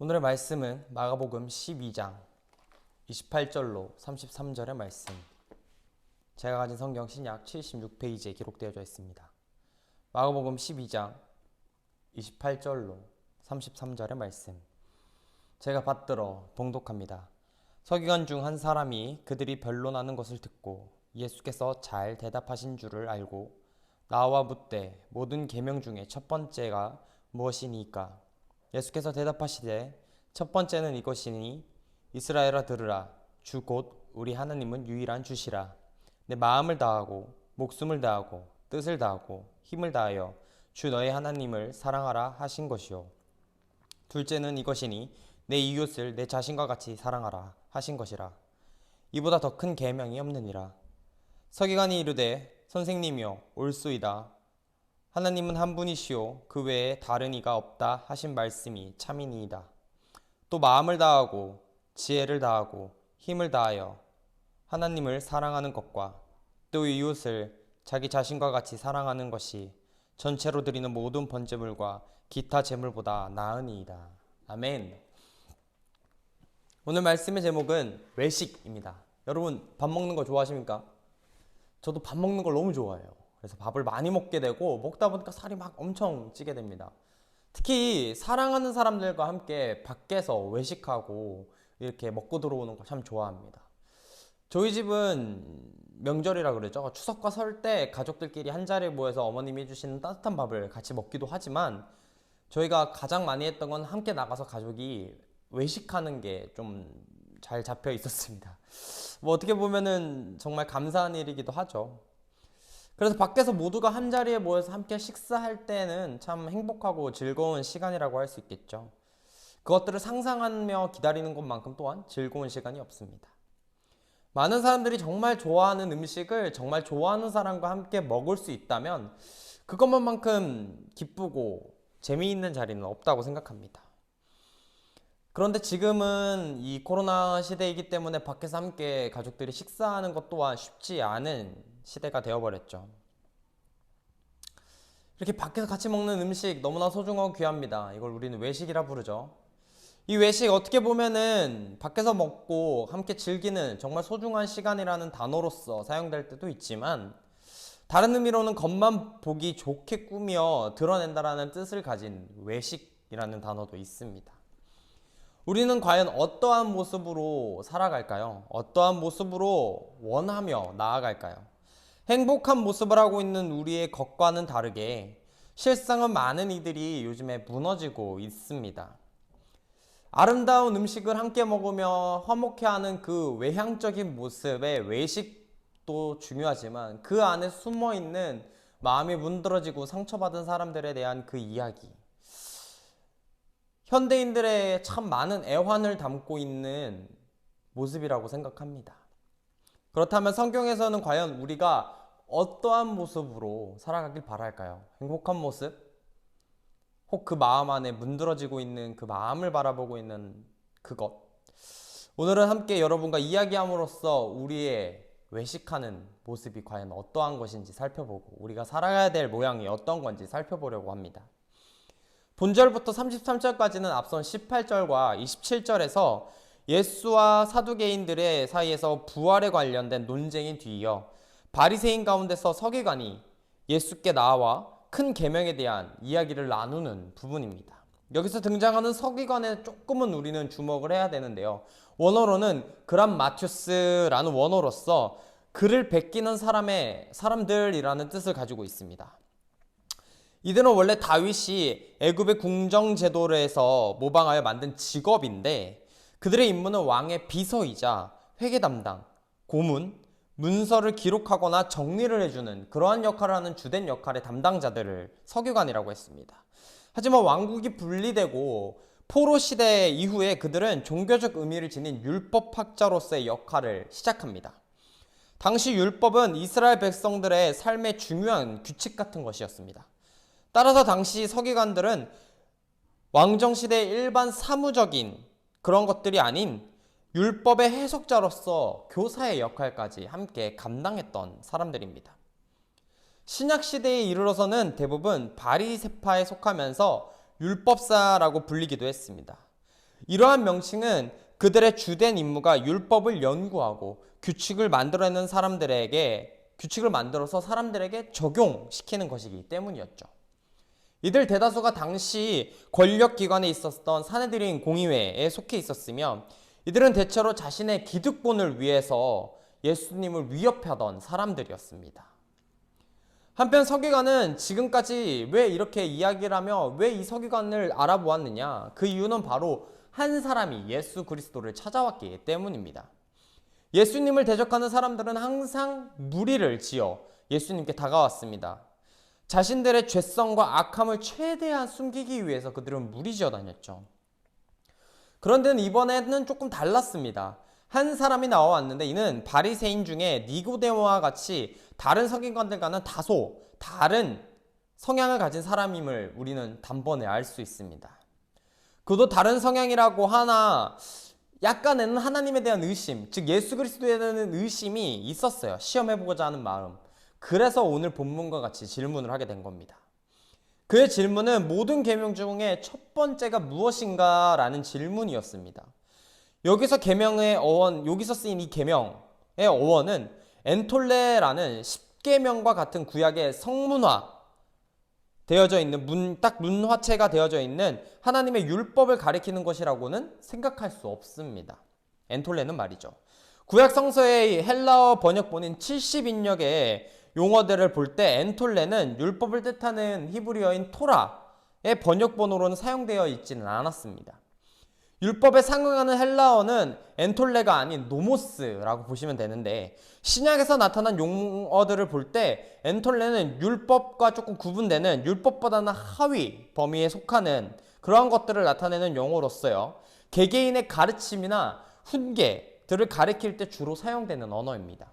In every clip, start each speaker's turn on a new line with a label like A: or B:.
A: 오늘의 말씀은 마가복음 12장 28절로 33절의 말씀. 제가 가진 성경 신약 76페이지에 기록되어져 있습니다. 마가복음 12장 28절로 33절의 말씀. 제가 받들어 봉독합니다. 서기관 중 한 사람이 그들이 변론하는 것을 듣고 예수께서 잘 대답하신 줄을 알고 나와 묻되 모든 계명 중에 첫 번째가 무엇이니까? 예수께서 대답하시되 첫 번째는 이것이니 이스라엘아 들으라. 주 곧 우리 하나님은 유일한 주시라. 내 마음을 다하고 목숨을 다하고 뜻을 다하고 힘을 다하여 주 너의 하나님을 사랑하라 하신 것이요. 둘째는 이것이니 내 이웃을 내 자신과 같이 사랑하라 하신 것이라. 이보다 더 큰 계명이 없느니라. 서기관이 이르되 선생님이여 옳소이다. 하나님은 한 분이시요 그 외에 다른 이가 없다 하신 말씀이 참이니이다. 또 마음을 다하고 지혜를 다하고 힘을 다하여 하나님을 사랑하는 것과 또 이웃을 자기 자신과 같이 사랑하는 것이 전체로 드리는 모든 번제물과 기타 제물보다 나으니이다. 아멘. 오늘 말씀의 제목은 외식입니다. 여러분 밥 먹는 거 좋아하십니까? 저도 밥 먹는 걸 너무 좋아해요. 그래서 밥을 많이 먹게 되고 먹다 보니까 살이 막 엄청 찌게 됩니다. 특히 사랑하는 사람들과 함께 밖에서 외식하고 이렇게 먹고 들어오는 거 참 좋아합니다. 저희 집은 명절이라 그러죠. 추석과 설 때 가족들끼리 한자리에 모여서 어머님이 해주시는 따뜻한 밥을 같이 먹기도 하지만 저희가 가장 많이 했던 건 함께 나가서 가족이 외식하는 게 좀 잘 잡혀 있었습니다. 뭐 어떻게 보면은 정말 감사한 일이기도 하죠. 그래서 밖에서 모두가 한자리에 모여서 함께 식사할 때는 참 행복하고 즐거운 시간이라고 할 수 있겠죠. 그것들을 상상하며 기다리는 것만큼 또한 즐거운 시간이 없습니다. 많은 사람들이 정말 좋아하는 음식을 정말 좋아하는 사람과 함께 먹을 수 있다면 그것만큼 기쁘고 재미있는 자리는 없다고 생각합니다. 그런데 지금은 이 코로나 시대이기 때문에 밖에서 함께 가족들이 식사하는 것 또한 쉽지 않은 시대가 되어버렸죠. 이렇게 밖에서 같이 먹는 음식 너무나 소중하고 귀합니다. 이걸 우리는 외식이라 부르죠. 이 외식 어떻게 보면은 밖에서 먹고 함께 즐기는 정말 소중한 시간이라는 단어로서 사용될 때도 있지만 다른 의미로는 겉만 보기 좋게 꾸며 드러낸다라는 뜻을 가진 외식이라는 단어도 있습니다. 우리는 과연 어떠한 모습으로 살아갈까요? 어떠한 모습으로 원하며 나아갈까요? 행복한 모습을 하고 있는 우리의 것과는 다르게 실상은 많은 이들이 요즘에 무너지고 있습니다. 아름다운 음식을 함께 먹으며 화목해하는 그 외향적인 모습의 외식도 중요하지만 그 안에 숨어있는 마음이 문드러지고 상처받은 사람들에 대한 그 이야기, 현대인들의 참 많은 애환을 담고 있는 모습이라고 생각합니다. 그렇다면 성경에서는 과연 우리가 어떠한 모습으로 살아가길 바랄까요? 행복한 모습? 혹 그 마음 안에 문드러지고 있는 그 마음을 바라보고 있는 그것? 오늘은 함께 여러분과 이야기함으로써 우리의 외식하는 모습이 과연 어떠한 것인지 살펴보고 우리가 살아가야 될 모양이 어떤 건지 살펴보려고 합니다. 본절부터 33절까지는 앞선 18절과 27절에서 예수와 사두개인들의 사이에서 부활에 관련된 논쟁이 뒤이어 바리새인 가운데서 서기관이 예수께 나와 큰 계명에 대한 이야기를 나누는 부분입니다. 여기서 등장하는 서기관에 조금은 우리는 주목을 해야 되는데요. 원어로는 그람 마티우스라는 원어로서 그를 베끼는 사람들이라는 뜻을 가지고 있습니다. 이들은 원래 다윗이 애굽의 궁정 제도를 해서 모방하여 만든 직업인데 그들의 임무는 왕의 비서이자 회계 담당, 고문, 문서를 기록하거나 정리를 해주는 그러한 역할을 하는 주된 역할의 담당자들을 서기관이라고 했습니다. 하지만 왕국이 분리되고 포로 시대 이후에 그들은 종교적 의미를 지닌 율법학자로서의 역할을 시작합니다. 당시 율법은 이스라엘 백성들의 삶의 중요한 규칙 같은 것이었습니다. 따라서 당시 서기관들은 왕정시대의 일반 사무적인 그런 것들이 아닌 율법의 해석자로서 교사의 역할까지 함께 감당했던 사람들입니다. 신약시대에 이르러서는 대부분 바리새파에 속하면서 율법사라고 불리기도 했습니다. 이러한 명칭은 그들의 주된 임무가 율법을 연구하고 규칙을 만들어서 사람들에게 적용시키는 것이기 때문이었죠. 이들 대다수가 당시 권력기관에 있었던 사내들인 공의회에 속해 있었으며 이들은 대체로 자신의 기득권을 위해서 예수님을 위협하던 사람들이었습니다. 한편 서기관은 지금까지 왜 이렇게 이야기를 하며 왜 이 서기관을 알아보았느냐? 그 이유는 바로 한 사람이 예수 그리스도를 찾아왔기 때문입니다. 예수님을 대적하는 사람들은 항상 무리를 지어 예수님께 다가왔습니다. 자신들의 죄성과 악함을 최대한 숨기기 위해서 그들은 무리지어 다녔죠. 그런데 이번에는 조금 달랐습니다. 한 사람이 나와왔는데 이는 바리새인 중에 니고데모와 같이 다른 서기관들과는 다소 다른 성향을 가진 사람임을 우리는 단번에 알 수 있습니다. 그도 다른 성향이라고 하나 약간은 하나님에 대한 의심, 즉 예수 그리스도에 대한 의심이 있었어요. 시험해보고자 하는 마음. 그래서 오늘 본문과 같이 질문을 하게 된 겁니다. 그의 질문은 모든 계명 중에 첫 번째가 무엇인가 라는 질문이었습니다. 여기서 쓰인 이 계명의 어원은 엔톨레라는 십계명과 같은 구약의 성문화 되어져 있는 문화체가 되어져 있는 하나님의 율법을 가리키는 것이라고는 생각할 수 없습니다. 엔톨레는 말이죠. 구약 성서의 헬라어 번역본인 70인역의 용어들을 볼 때 엔톨레는 율법을 뜻하는 히브리어인 토라의 번역본으로는 사용되어 있지는 않았습니다. 율법에 상응하는 헬라어는 엔톨레가 아닌 노모스라고 보시면 되는데 신약에서 나타난 용어들을 볼 때 엔톨레는 율법과 조금 구분되는 율법보다는 하위 범위에 속하는 그러한 것들을 나타내는 용어로서요. 개개인의 가르침이나 훈계들을 가리킬 때 주로 사용되는 언어입니다.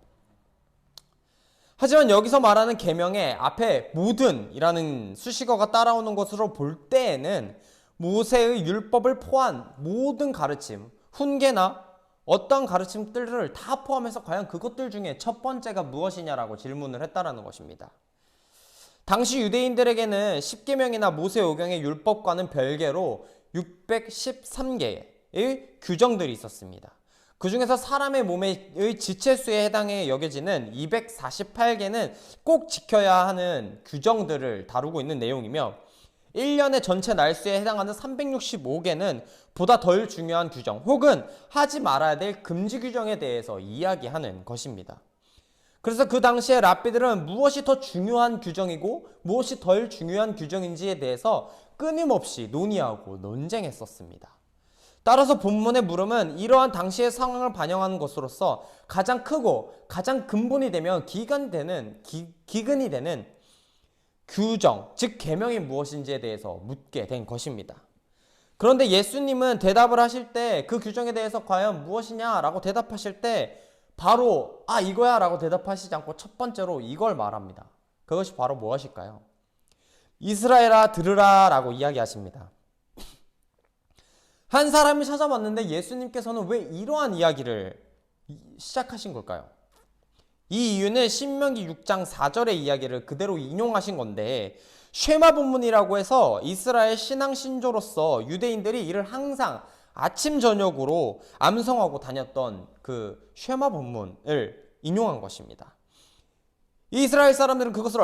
A: 하지만 여기서 말하는 계명의 앞에 모든이라는 수식어가 따라오는 것으로 볼 때에는 모세의 율법을 포함한 모든 가르침, 훈계나 어떤 가르침들을 다 포함해서 과연 그것들 중에 첫 번째가 무엇이냐라고 질문을 했다라는 것입니다. 당시 유대인들에게는 십계명이나 모세오경의 율법과는 별개로 613개의 규정들이 있었습니다. 그 중에서 사람의 몸의 지체수에 해당해 여겨지는 248개는 꼭 지켜야 하는 규정들을 다루고 있는 내용이며 1년의 전체 날수에 해당하는 365개는 보다 덜 중요한 규정 혹은 하지 말아야 될 금지 규정에 대해서 이야기하는 것입니다. 그래서 그 당시에 랍비들은 무엇이 더 중요한 규정이고 무엇이 덜 중요한 규정인지에 대해서 끊임없이 논의하고 논쟁했었습니다. 따라서 본문의 물음은 이러한 당시의 상황을 반영하는 것으로서 가장 크고 가장 근본이 되면 기근이 되는 규정, 즉 계명이 무엇인지에 대해서 묻게 된 것입니다. 그런데 예수님은 대답을 하실 때 그 규정에 대해서 과연 무엇이냐라고 대답하실 때 바로 이거야 라고 대답하시지 않고 첫 번째로 이걸 말합니다. 그것이 바로 무엇일까요? 이스라엘아 들으라 라고 이야기하십니다. 한 사람이 찾아왔는데 예수님께서는 왜 이러한 이야기를 시작하신 걸까요? 이 이유는 신명기 6장 4절의 이야기를 그대로 인용하신 건데 쉐마 본문이라고 해서 이스라엘 신앙 신조로서 유대인들이 이를 항상 아침 저녁으로 암송하고 다녔던 그 쉐마 본문을 인용한 것입니다. 이스라엘 사람들은 그것을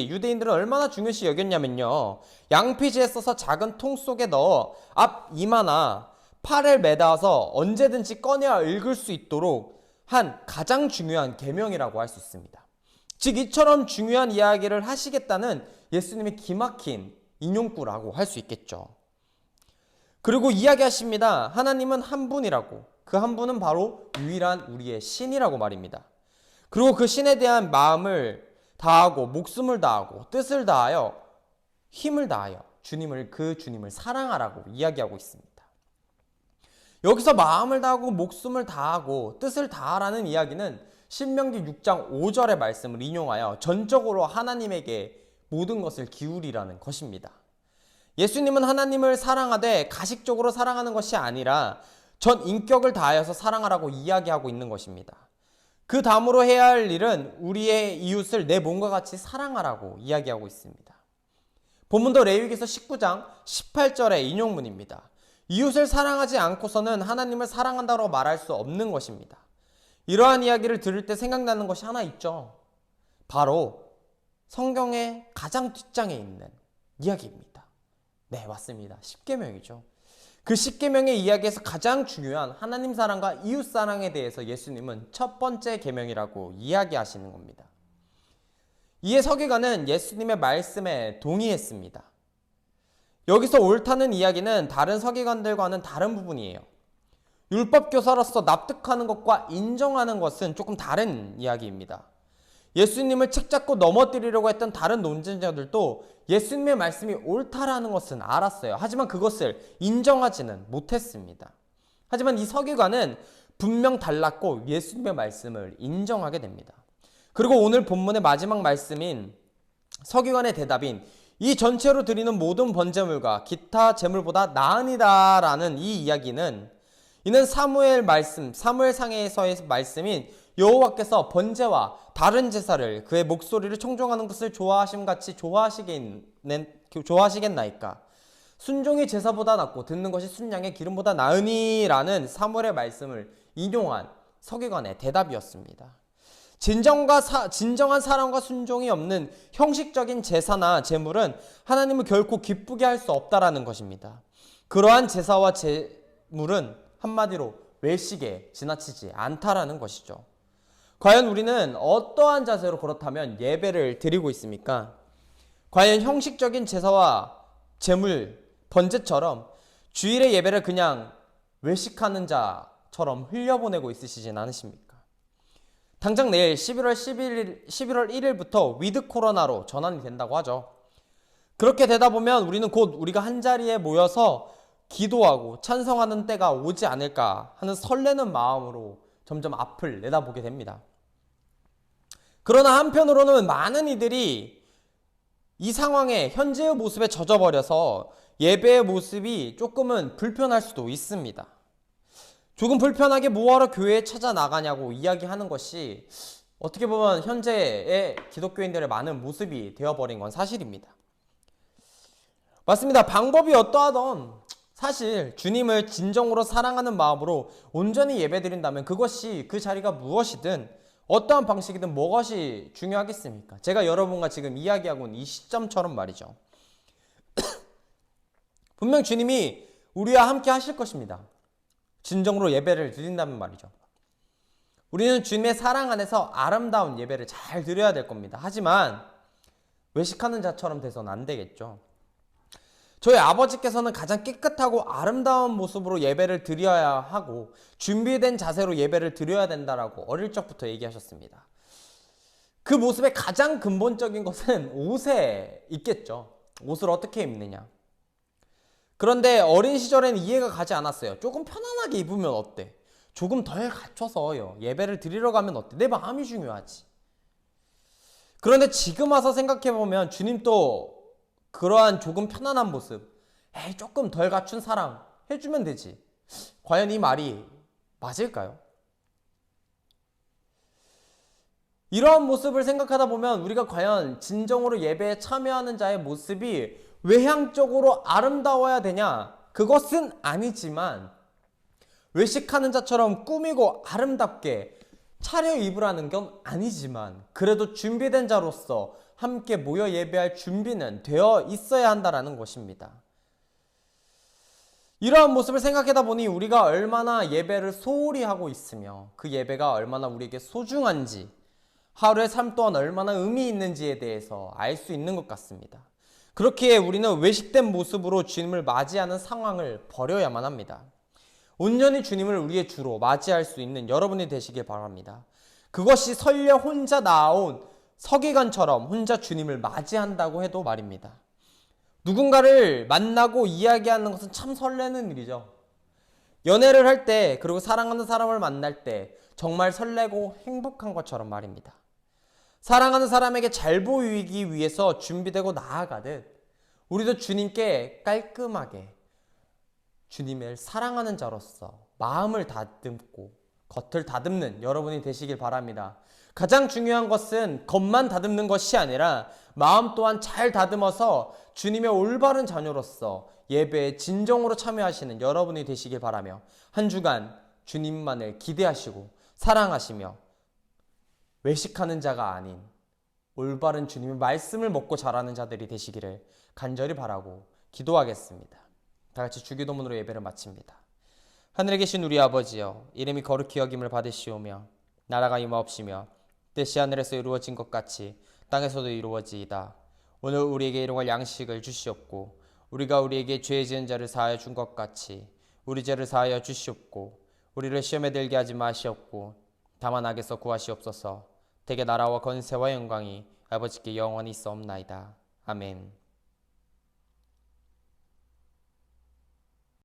A: 유대인들은 얼마나 중요시 여겼냐면요. 양피지에 써서 작은 통 속에 넣어 앞 이마나 팔을 매다서 언제든지 꺼내어 읽을 수 있도록 한 가장 중요한 계명이라고 할 수 있습니다. 즉 이처럼 중요한 이야기를 하시겠다는 예수님의 기막힌 인용구라고 할 수 있겠죠. 그리고 이야기하십니다. 하나님은 한 분이라고. 그 한 분은 바로 유일한 우리의 신이라고 말입니다. 그리고 그 신에 대한 마음을 다하고 목숨을 다하고 뜻을 다하여 힘을 다하여 그 주님을 사랑하라고 이야기하고 있습니다. 여기서 마음을 다하고 목숨을 다하고 뜻을 다하라는 이야기는 신명기 6장 5절의 말씀을 인용하여 전적으로 하나님에게 모든 것을 기울이라는 것입니다. 예수님은 하나님을 사랑하되 가식적으로 사랑하는 것이 아니라 전 인격을 다하여서 사랑하라고 이야기하고 있는 것입니다. 그 다음으로 해야 할 일은 우리의 이웃을 내 몸과 같이 사랑하라고 이야기하고 있습니다. 본문도 레위기서 19장 18절의 인용문입니다. 이웃을 사랑하지 않고서는 하나님을 사랑한다고 말할 수 없는 것입니다. 이러한 이야기를 들을 때 생각나는 것이 하나 있죠. 바로 성경의 가장 뒷장에 있는 이야기입니다. 네, 맞습니다. 십계명이죠. 그 십계명의 이야기에서 가장 중요한 하나님 사랑과 이웃 사랑에 대해서 예수님은 첫 번째 계명이라고 이야기하시는 겁니다. 이에 서기관은 예수님의 말씀에 동의했습니다. 여기서 옳다는 이야기는 다른 서기관들과는 다른 부분이에요. 율법교사로서 납득하는 것과 인정하는 것은 조금 다른 이야기입니다. 예수님을 책잡고 넘어뜨리려고 했던 다른 논쟁자들도 예수님의 말씀이 옳다라는 것은 알았어요. 하지만 그것을 인정하지는 못했습니다. 하지만 이 서기관은 분명 달랐고 예수님의 말씀을 인정하게 됩니다. 그리고 오늘 본문의 마지막 말씀인 서기관의 대답인 이 전체로 드리는 모든 번제물과 기타 제물보다 나으니라 라는 이 이야기는 이는 사무엘상에서의 말씀인 여호와께서 번제와 다른 제사를 그의 목소리를 청종하는 것을 좋아하심같이 좋아하시겠나이까. 순종이 제사보다 낫고 듣는 것이 순양의 기름보다 나으니 라는 사무엘의 말씀을 인용한 서기관의 대답이었습니다. 진정한 사랑과 순종이 없는 형식적인 제사나 제물은 하나님을 결코 기쁘게 할 수 없다라는 것입니다. 그러한 제사와 제물은 한마디로 외식에 지나치지 않다라는 것이죠. 과연 우리는 어떠한 자세로 그렇다면 예배를 드리고 있습니까? 과연 형식적인 제사와 제물, 번제처럼 주일의 예배를 그냥 외식하는 자처럼 흘려보내고 있으시진 않으십니까? 당장 내일 11월 1일부터 위드 코로나로 전환이 된다고 하죠. 그렇게 되다 보면 우리는 곧 우리가 한자리에 모여서 기도하고 찬성하는 때가 오지 않을까 하는 설레는 마음으로 점점 앞을 내다보게 됩니다. 그러나 한편으로는 많은 이들이 이 상황에 현재의 모습에 젖어버려서 예배의 모습이 조금은 불편할 수도 있습니다. 조금 불편하게 뭐하러 교회에 찾아 나가냐고 이야기하는 것이 어떻게 보면 현재의 기독교인들의 많은 모습이 되어버린 건 사실입니다. 맞습니다. 방법이 어떠하던 사실 주님을 진정으로 사랑하는 마음으로 온전히 예배드린다면 그것이 그 자리가 무엇이든 어떠한 방식이든 무엇이 중요하겠습니까? 제가 여러분과 지금 이야기하고 있는 이 시점처럼 말이죠. 분명 주님이 우리와 함께 하실 것입니다. 진정으로 예배를 드린다면 말이죠. 우리는 주님의 사랑 안에서 아름다운 예배를 잘 드려야 될 겁니다. 하지만 외식하는 자처럼 돼서는 안 되겠죠. 저희 아버지께서는 가장 깨끗하고 아름다운 모습으로 예배를 드려야 하고 준비된 자세로 예배를 드려야 된다라고 어릴 적부터 얘기하셨습니다. 그 모습의 가장 근본적인 것은 옷에 있겠죠. 옷을 어떻게 입느냐. 그런데 어린 시절에는 이해가 가지 않았어요. 조금 편안하게 입으면 어때? 조금 덜 갖춰서 예배를 드리러 가면 어때? 내 마음이 중요하지. 그런데 지금 와서 생각해보면 주님도 그러한 조금 편안한 모습, 조금 덜 갖춘 사랑 해주면 되지. 과연 이 말이 맞을까요? 이러한 모습을 생각하다 보면 우리가 과연 진정으로 예배에 참여하는 자의 모습이 외향적으로 아름다워야 되냐? 그것은 아니지만 외식하는 자처럼 꾸미고 아름답게 차려입으라는 건 아니지만 그래도 준비된 자로서 함께 모여 예배할 준비는 되어 있어야 한다는 것입니다. 이러한 모습을 생각하다 보니 우리가 얼마나 예배를 소홀히 하고 있으며 그 예배가 얼마나 우리에게 소중한지 하루의 삶 또한 얼마나 의미 있는지에 대해서 알 수 있는 것 같습니다. 그렇기에 우리는 외식된 모습으로 주님을 맞이하는 상황을 버려야만 합니다. 온전히 주님을 우리의 주로 맞이할 수 있는 여러분이 되시길 바랍니다. 그것이 설령 혼자 나온 서기관처럼 혼자 주님을 맞이한다고 해도 말입니다. 누군가를 만나고 이야기하는 것은 참 설레는 일이죠. 연애를 할 때 그리고 사랑하는 사람을 만날 때 정말 설레고 행복한 것처럼 말입니다. 사랑하는 사람에게 잘 보이기 위해서 준비되고 나아가듯 우리도 주님께 깔끔하게 주님을 사랑하는 자로서 마음을 다듬고 겉을 다듬는 여러분이 되시길 바랍니다. 가장 중요한 것은 겉만 다듬는 것이 아니라 마음 또한 잘 다듬어서 주님의 올바른 자녀로서 예배에 진정으로 참여하시는 여러분이 되시길 바라며 한 주간 주님만을 기대하시고 사랑하시며 외식하는 자가 아닌 올바른 주님의 말씀을 먹고 자라는 자들이 되시기를 간절히 바라고 기도하겠습니다. 다 같이 주기도문으로 예배를 마칩니다. 하늘에 계신 우리 아버지여, 이름이 거룩히 여김을 받으시오며 나라가 임하옵시며 뜻이 하늘에서 이루어진 것 같이 땅에서도 이루어지이다. 오늘 우리에게 일용할 양식을 주시옵고 우리가 우리에게 죄 지은 자를 사하여 준 것 같이 우리 죄를 사하여 주시옵고 우리를 시험에 들게 하지 마시옵고 다만 악에서 구하시옵소서. 대개 나라와 권세와 영광이 아버지께 영원히 있사옵나이다. 아멘.